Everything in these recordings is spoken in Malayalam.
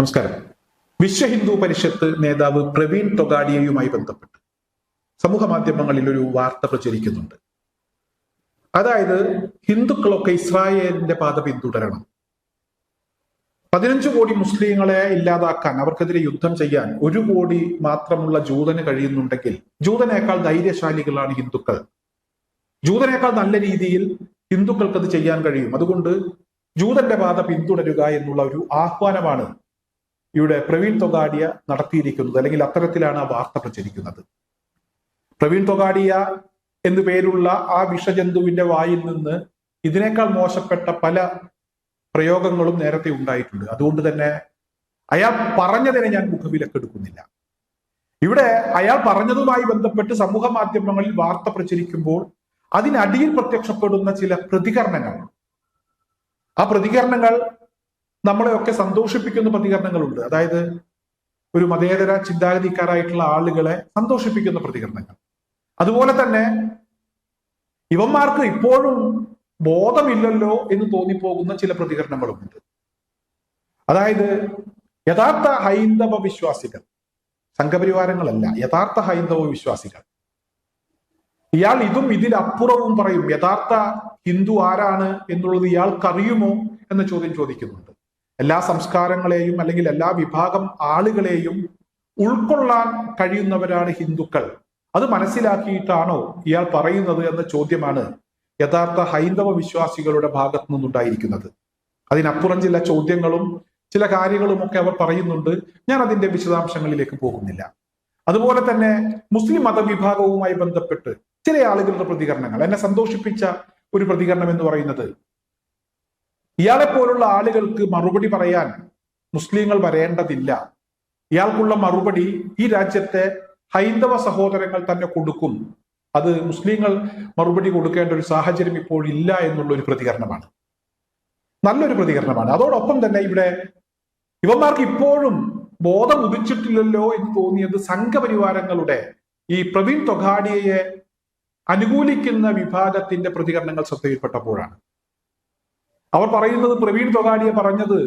നമസ്കാരം. വിശ്വ ഹിന്ദു പരിഷത്ത് നേതാവ് പ്രവീൺ തൊഗാഡിയയുമായി ബന്ധപ്പെട്ട് സമൂഹ മാധ്യമങ്ങളിൽ ഒരു വാർത്ത പ്രചരിക്കുന്നുണ്ട്. അതായത് ഹിന്ദുക്കളൊക്കെ ഇസ്രായേലിന്റെ പാത പിന്തുടരണം, 15 കോടി മുസ്ലിങ്ങളെ ഇല്ലാതാക്കാൻ, അവർക്കെതിരെ യുദ്ധം ചെയ്യാൻ 1 കോടി മാത്രമുള്ള ജൂതന് കഴിയുന്നുണ്ടെങ്കിൽ ജൂതനേക്കാൾ ധൈര്യശാലികളാണ് ഹിന്ദുക്കൾ, ജൂതനേക്കാൾ നല്ല രീതിയിൽ ഹിന്ദുക്കൾക്ക് അത് ചെയ്യാൻ കഴിയും, അതുകൊണ്ട് ജൂതന്റെ പാത പിന്തുടരുക എന്നുള്ള ഒരു ആഹ്വാനമാണ് ഇവിടെ പ്രവീൺ തൊഗാഡിയ നടത്തിയിരിക്കുന്നത്. അല്ലെങ്കിൽ അത്തരത്തിലാണ് ആ വാർത്ത പ്രചരിക്കുന്നത്. പ്രവീൺ തൊഗാഡിയ എന്നു പേരുള്ള ആ വിഷജന്തുവിന്റെ വായിൽ നിന്ന് ഇതിനേക്കാൾ മോശപ്പെട്ട പല പ്രയോഗങ്ങളും നേരത്തെ ഉണ്ടായിട്ടുണ്ട്. അതുകൊണ്ട് തന്നെ അയാൾ പറഞ്ഞതിനെ ഞാൻ മുഖവിലക്കെടുക്കുന്നില്ല. ഇവിടെ അയാൾ പറഞ്ഞതുമായി ബന്ധപ്പെട്ട് സമൂഹ മാധ്യമങ്ങളിൽ വാർത്ത പ്രചരിക്കുമ്പോൾ അതിനടിയിൽ പ്രത്യക്ഷപ്പെടുന്ന ചില പ്രതികരണങ്ങൾ, ആ പ്രതികരണങ്ങൾ നമ്മളെയൊക്കെ സന്തോഷിപ്പിക്കുന്ന പ്രതികരണങ്ങളുണ്ട്. അതായത് ഒരു മതേതര ചിന്താഗതിക്കാരായിട്ടുള്ള ആളുകളെ സന്തോഷിപ്പിക്കുന്ന പ്രതികരണങ്ങൾ. അതുപോലെ തന്നെ ഇവന്മാർക്ക് ഇപ്പോഴും ബോധമില്ലല്ലോ എന്ന് തോന്നിപ്പോകുന്ന ചില പ്രതികരണങ്ങളുമുണ്ട്. അതായത് യഥാർത്ഥ ഹൈന്ദവ വിശ്വാസികൾ, സംഘപരിവാരങ്ങളല്ല, യഥാർത്ഥ ഹൈന്ദവ വിശ്വാസികൾ, ഇയാൾ ഇതും ഇതിലപ്പുറവും പറയും, യഥാർത്ഥ ഹിന്ദു ആരാണ് എന്നുള്ളത് ഇയാൾക്കറിയുമോ എന്ന ചോദ്യം ചോദിക്കുന്നുണ്ട്. എല്ലാ സംസ്കാരങ്ങളെയും അല്ലെങ്കിൽ എല്ലാ വിഭാഗം ആളുകളെയും ഉൾക്കൊള്ളാൻ കഴിയുന്നവരാണ് ഹിന്ദുക്കൾ, അത് മനസ്സിലാക്കിയിട്ടാണോ ഇയാൾ പറയുന്നത് എന്ന ചോദ്യമാണ് യഥാർത്ഥ ഹൈന്ദവ വിശ്വാസികളുടെ ഭാഗത്തു നിന്നുണ്ടായിരിക്കുന്നത്. അതിനപ്പുറം ചില ചോദ്യങ്ങളും ചില കാര്യങ്ങളും ഒക്കെ അവർ പറയുന്നുണ്ട്. ഞാൻ അതിന്റെ വിശദാംശങ്ങളിലേക്ക് പോകുന്നില്ല. അതുപോലെ തന്നെ മുസ്ലിം മതവിഭാഗവുമായി ബന്ധപ്പെട്ട് ചില ആളുകളുടെ പ്രതികരണങ്ങൾ എന്നെ സന്തോഷിപ്പിച്ച ഒരു പ്രതികരണം എന്ന് പറയുന്നത്, ഇയാളെ പോലുള്ള ആളുകൾക്ക് മറുപടി പറയാൻ മുസ്ലിങ്ങൾ വരേണ്ടതില്ല, ഇയാൾക്കുള്ള മറുപടി ഈ രാജ്യത്തെ ഹൈന്ദവ സഹോദരങ്ങൾ തന്നെ കൊടുക്കും, അത് മുസ്ലിങ്ങൾ മറുപടി കൊടുക്കേണ്ട ഒരു സാഹചര്യം ഇപ്പോൾ ഇല്ല എന്നുള്ള ഒരു പ്രതികരണമാണ്. നല്ലൊരു പ്രതികരണമാണ്. അതോടൊപ്പം തന്നെ ഇവിടെ ഇവന്മാർക്ക് ഇപ്പോഴും ബോധം ഉദിച്ചിട്ടില്ലല്ലോ എന്ന് തോന്നിയത് സംഘപരിവാരങ്ങളുടെ ഈ പ്രവീൺ തൊഗാഡിയയെ അനുകൂലിക്കുന്ന വിഭാഗത്തിന്റെ പ്രതികരണങ്ങൾ ശ്രദ്ധയിൽപ്പെട്ടപ്പോഴാണ്. അവർ പറയുന്നത് പ്രവീൺ തൊഗാഡിയ പറഞ്ഞത്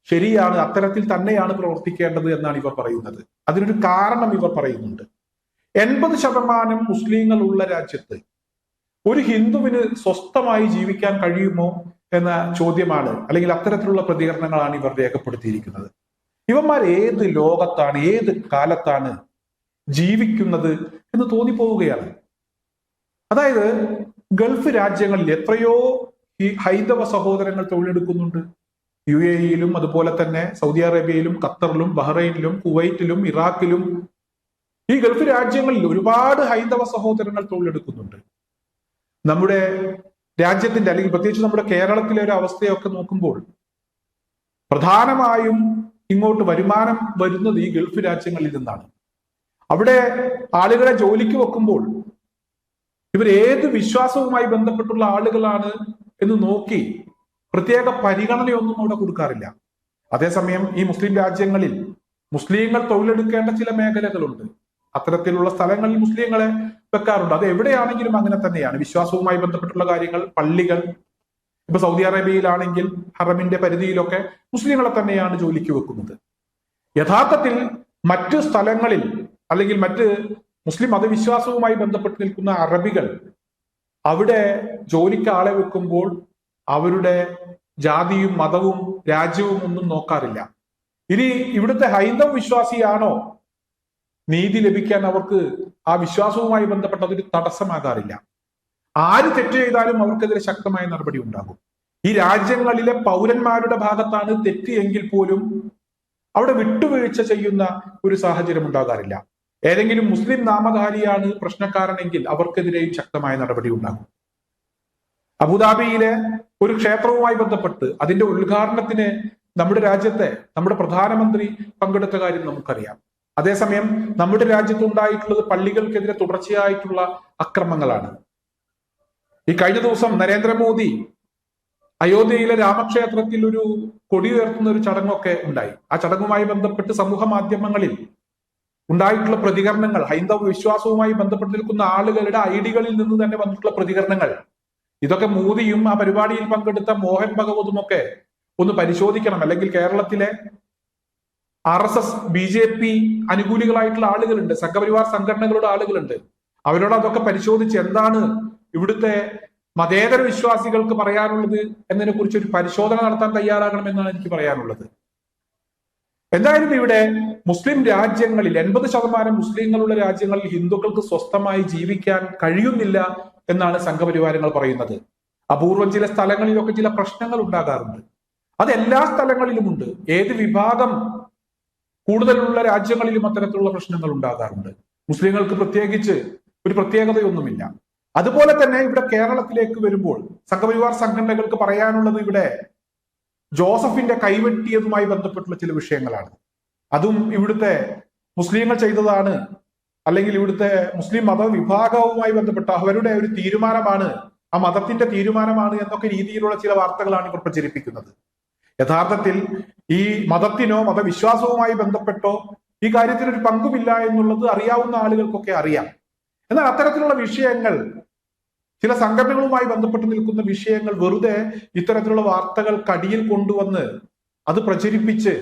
ശരിയാണ്, അത്തരത്തിൽ തന്നെയാണ് പ്രവർത്തിക്കേണ്ടത് എന്നാണ് ഇവർ പറയുന്നത്. അതിനൊരു കാരണം ഇവർ പറയുന്നുണ്ട്. 80% മുസ്ലിങ്ങൾ ഉള്ള രാജ്യത്ത് ഒരു ഹിന്ദുവിന് സ്വസ്ഥമായി ജീവിക്കാൻ കഴിയുമോ എന്ന ചോദ്യമാണ്, അല്ലെങ്കിൽ അത്തരത്തിലുള്ള പ്രതികരണങ്ങളാണ് ഇവർ രേഖപ്പെടുത്തിയിരിക്കുന്നത്. ഇവന്മാർ ഏത് ലോകത്താണ്, ഏത് കാലത്താണ് ജീവിക്കുന്നത് എന്ന് തോന്നിപ്പോവുകയാണ്. അതായത് ഗൾഫ് രാജ്യങ്ങളിൽ എത്രയോ ഈ ഹൈന്ദവ സഹോദരങ്ങൾ തൊഴിലെടുക്കുന്നുണ്ട്. UAE-യിലും അതുപോലെ തന്നെ സൗദി അറേബ്യയിലും ഖത്തറിലും ബഹ്റൈനിലും കുവൈറ്റിലും ഇറാഖിലും ഈ ഗൾഫ് രാജ്യങ്ങളിൽ ഒരുപാട് ഹൈന്ദവ സഹോദരങ്ങൾ തൊഴിലെടുക്കുന്നുണ്ട്. നമ്മുടെ രാജ്യത്തിന്റെ അല്ലെങ്കിൽ പ്രത്യേകിച്ച് നമ്മുടെ കേരളത്തിലെ ഒരു അവസ്ഥയൊക്കെ നോക്കുമ്പോൾ പ്രധാനമായും ഇങ്ങോട്ട് വരുമാനം വരുന്നത് ഈ ഗൾഫ് രാജ്യങ്ങളിൽ നിന്നാണ്. അവിടെ ആളുകളെ ജോലിക്ക് വെക്കുമ്പോൾ ഇവർ ഏത് വിശ്വാസവുമായി ബന്ധപ്പെട്ടുള്ള ആളുകളാണ് എന്ന് നോക്കി പ്രത്യേക പരിഗണനയൊന്നും അവിടെ കൊടുക്കാറില്ല. അതേസമയം ഈ മുസ്ലിം രാജ്യങ്ങളിൽ മുസ്ലിങ്ങൾ തൊഴിലെടുക്കേണ്ട ചില മേഖലകളുണ്ട്. അത്തരത്തിലുള്ള സ്ഥലങ്ങളിൽ മുസ്ലിങ്ങളെ വെക്കാറുണ്ട്. അത് എവിടെയാണെങ്കിലും അങ്ങനെ തന്നെയാണ്. വിശ്വാസവുമായി ബന്ധപ്പെട്ടുള്ള കാര്യങ്ങൾ, പള്ളികൾ, ഇപ്പൊ സൗദി അറേബ്യയിലാണെങ്കിൽ ഹറമിന്റെ പരിധിയിലൊക്കെ മുസ്ലിങ്ങളെ തന്നെയാണ് ജോലിക്ക് വെക്കുന്നത്. യഥാർത്ഥത്തിൽ മറ്റ് സ്ഥലങ്ങളിൽ അല്ലെങ്കിൽ മറ്റ് മുസ്ലിം മതവിശ്വാസവുമായി ബന്ധപ്പെട്ട് നിൽക്കുന്ന അറബികൾ അവിടെ ജോലിക്ക് ആളെ വെക്കുമ്പോൾ അവരുടെ ജാതിയും മതവും രാജ്യവും ഒന്നും നോക്കാറില്ല. ഇനി ഇവിടുത്തെ ഹൈന്ദവ വിശ്വാസിയാണോ നീതി ലഭിക്കാൻ അവർക്ക് ആ വിശ്വാസവുമായി ബന്ധപ്പെട്ട് അതൊരു തടസ്സമാകാറില്ല. ആര് തെറ്റ് ചെയ്താലും അവർക്കെതിരെ ശക്തമായ നടപടി ഉണ്ടാകും. ഈ രാജ്യങ്ങളിലെ പൗരന്മാരുടെ ഭാഗത്താണ് തെറ്റ് എങ്കിൽ പോലും അവിടെ വിട്ടുവീഴ്ച ചെയ്യുന്ന ഒരു സാഹചര്യം ഉണ്ടാകാറില്ല. ഏതെങ്കിലും മുസ്ലിം നാമധാരിയാണ് പ്രശ്നക്കാരനെങ്കിൽ അവർക്കെതിരെയും ശക്തമായ നടപടി ഉണ്ടാകും. അബുദാബിയിലെ ഒരു ക്ഷേത്രവുമായി ബന്ധപ്പെട്ട് അതിന്റെ ഉദ്ഘാടനത്തിന് നമ്മുടെ രാജ്യത്തെ നമ്മുടെ പ്രധാനമന്ത്രി പങ്കെടുത്ത കാര്യം നമുക്കറിയാം. അതേസമയം നമ്മുടെ രാജ്യത്തുണ്ടായിട്ടുള്ളത് പള്ളികൾക്കെതിരെ തുടർച്ചയായിട്ടുള്ള അക്രമങ്ങളാണ്. ഈ കഴിഞ്ഞ ദിവസം നരേന്ദ്രമോദി അയോധ്യയിലെ രാമക്ഷേത്രത്തിൽ ഒരു കൊടി ഉയർത്തുന്ന ഒരു ചടങ്ങൊക്കെ ഉണ്ടായി. ആ ചടങ്ങുമായി ബന്ധപ്പെട്ട് സമൂഹ മാധ്യമങ്ങളിൽ ഉണ്ടായിട്ടുള്ള പ്രതികരണങ്ങൾ, ഹൈന്ദവ വിശ്വാസവുമായി ബന്ധപ്പെട്ട് നിൽക്കുന്ന ആളുകളുടെ ഐഡികളിൽ നിന്ന് തന്നെ വന്നിട്ടുള്ള പ്രതികരണങ്ങൾ, ഇതൊക്കെ മോദിയും ആ പരിപാടിയിൽ പങ്കെടുത്ത മോഹൻ ഭഗവതും ഒക്കെ ഒന്ന് പരിശോധിക്കണം. അല്ലെങ്കിൽ കേരളത്തിലെ RSS BJP അനുകൂലികളായിട്ടുള്ള ആളുകളുണ്ട്, സംഘപരിവാർ സംഘടനകളുടെ ആളുകളുണ്ട്. അവരോട് അതൊക്കെ പരിശോധിച്ച് എന്താണ് ഇവിടുത്തെ മതേതര വിശ്വാസികൾക്ക് പറയാനുള്ളത് എന്നതിനെ കുറിച്ച് ഒരു പരിശോധന നടത്താൻ തയ്യാറാകണമെന്നാണ് എനിക്ക് പറയാനുള്ളത്. എന്തായാലും ഇവിടെ മുസ്ലിം രാജ്യങ്ങളിൽ 80% മുസ്ലിങ്ങളുള്ള രാജ്യങ്ങളിൽ ഹിന്ദുക്കൾക്ക് സ്വസ്ഥമായി ജീവിക്കാൻ കഴിയുന്നില്ല എന്നാണ് സംഘപരിവാരങ്ങൾ പറയുന്നത്. അപൂർവം ചില സ്ഥലങ്ങളിലൊക്കെ ചില പ്രശ്നങ്ങൾ ഉണ്ടാകാറുണ്ട്. അത് എല്ലാ സ്ഥലങ്ങളിലുമുണ്ട്. ഏത് വിഭാഗം കൂടുതലുള്ള രാജ്യങ്ങളിലും അത്തരത്തിലുള്ള പ്രശ്നങ്ങൾ ഉണ്ടാകാറുണ്ട്. മുസ്ലിങ്ങൾക്ക് പ്രത്യേകിച്ച് ഒരു പ്രത്യേകതയൊന്നുമില്ല. അതുപോലെ തന്നെ ഇവിടെ കേരളത്തിലേക്ക് വരുമ്പോൾ സംഘപരിവാർ സംഘടനകൾക്ക് പറയാനുള്ളത് ഇവിടെ ജോസഫിന്റെ കൈവെട്ടിയതുമായി ബന്ധപ്പെട്ടുള്ള ചില വിഷയങ്ങളാണ്. അതും ഇവിടുത്തെ മുസ്ലിങ്ങൾ ചെയ്തതാണ്, അല്ലെങ്കിൽ ഇവിടുത്തെ മുസ്ലിം മതവിഭാഗവുമായി ബന്ധപ്പെട്ട അവരുടെ ഒരു തീരുമാനമാണ്, ആ മതത്തിന്റെ തീരുമാനമാണ് എന്നൊക്കെ രീതിയിലുള്ള ചില വാർത്തകളാണ് ഇവർ പ്രചരിപ്പിക്കുന്നത്. യഥാർത്ഥത്തിൽ ഈ മതത്തിനോ മതവിശ്വാസവുമായി ബന്ധപ്പെട്ടോ ഈ കാര്യത്തിൽ ഒരു പങ്കുമില്ല എന്നുള്ളത് അറിയാവുന്ന ആളുകൾക്കൊക്കെ അറിയാം. എന്നാൽ അത്തരത്തിലുള്ള വിഷയങ്ങൾ, ചില സംഘടനകളുമായി ബന്ധപ്പെട്ട് നിൽക്കുന്ന വിഷയങ്ങൾ വെറുതെ ഇത്തരത്തിലുള്ള വാർത്തകൾ കടിയിൽ കൊണ്ടുവന്ന് അത് പ്രചരിപ്പിച്ച്,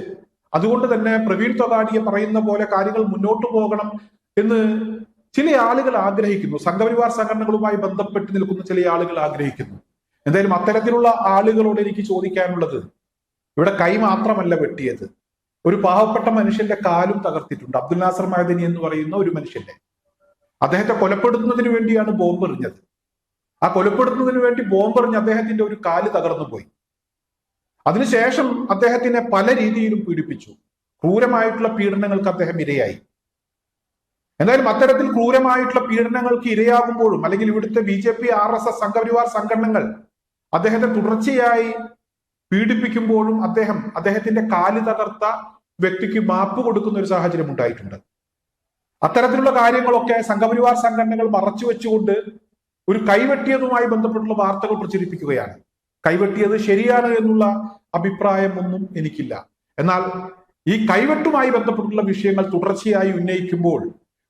അതുകൊണ്ട് തന്നെ പ്രവീൺ തൊഗാഡിയെ പറയുന്ന പോലെ കാര്യങ്ങൾ മുന്നോട്ട് പോകണം എന്ന് ചില ആളുകൾ ആഗ്രഹിക്കുന്നു. സംഘപരിവാർ സംഘടനകളുമായി ബന്ധപ്പെട്ട് നിൽക്കുന്ന ചില ആളുകൾ ആഗ്രഹിക്കുന്നു. എന്തായാലും അത്തരത്തിലുള്ള ആളുകളോട് എനിക്ക് ചോദിക്കാനുള്ളത്, ഇവിടെ കൈ മാത്രമല്ല വെട്ടിയത്, ഒരു പാവപ്പെട്ട മനുഷ്യന്റെ കാലും തകർത്തിട്ടുണ്ട്. അബ്ദുൽ നാസർ മഅദനി എന്ന് പറയുന്ന ഒരു മനുഷ്യന്റെ, അദ്ദേഹത്തെ കൊലപ്പെടുത്തുന്നതിന് വേണ്ടിയാണ് ബോംബെറിഞ്ഞത്. ആ കൊലപ്പെടുത്തുന്നതിന് വേണ്ടി ബോംബെറിഞ്ഞ് അദ്ദേഹത്തിന്റെ ഒരു കാല് തകർന്നു പോയി. അതിനുശേഷം അദ്ദേഹത്തിനെ പല രീതിയിലും പീഡിപ്പിച്ചു. ക്രൂരമായിട്ടുള്ള പീഡനങ്ങൾക്ക് അദ്ദേഹം ഇരയായി. എന്തായാലും അത്തരത്തിൽ ക്രൂരമായിട്ടുള്ള പീഡനങ്ങൾക്ക് ഇരയാകുമ്പോഴും, അല്ലെങ്കിൽ ഇവിടുത്തെ BJP RSS സംഘപരിവാർ സംഘടനകൾ അദ്ദേഹത്തെ തുടർച്ചയായി പീഡിപ്പിക്കുമ്പോഴും അദ്ദേഹത്തിന്റെ കാല് തകർത്ത വ്യക്തിക്ക് മാപ്പ് കൊടുക്കുന്ന ഒരു സാഹചര്യം ഉണ്ടായിട്ടുണ്ട്. അത്തരത്തിലുള്ള കാര്യങ്ങളൊക്കെ സംഘപരിവാർ സംഘടനകൾ മറച്ചു വെച്ചുകൊണ്ട് ഒരു കൈവെട്ടിയതുമായി ബന്ധപ്പെട്ടുള്ള വാർത്തകൾ പ്രചരിപ്പിക്കുകയാണ്. കൈവെട്ടിയത് ശരിയാണ് എന്നുള്ള അഭിപ്രായം ഒന്നും എനിക്കില്ല. എന്നാൽ ഈ കൈവെട്ടുമായി ബന്ധപ്പെട്ടുള്ള വിഷയങ്ങൾ തുടർച്ചയായി ഉന്നയിക്കുമ്പോൾ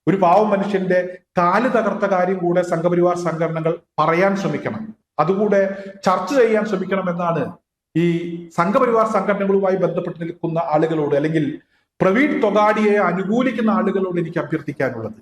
ഒരു പാവം മനുഷ്യന്റെ കാല് തകർത്ത കാര്യം കൂടെ സംഘപരിവാർ സംഘടനകൾ പറയാൻ ശ്രമിക്കണം, അതുകൂടെ ചർച്ച ചെയ്യാൻ ശ്രമിക്കണം എന്നാണ് ഈ സംഘപരിവാർ സംഘടനകളുമായി ബന്ധപ്പെട്ട് നിൽക്കുന്ന ആളുകളോട്, അല്ലെങ്കിൽ പ്രവീൺ തൊഗാഡിയെ അനുകൂലിക്കുന്ന ആളുകളോട് എനിക്ക് അഭ്യർത്ഥിക്കാനുള്ളത്.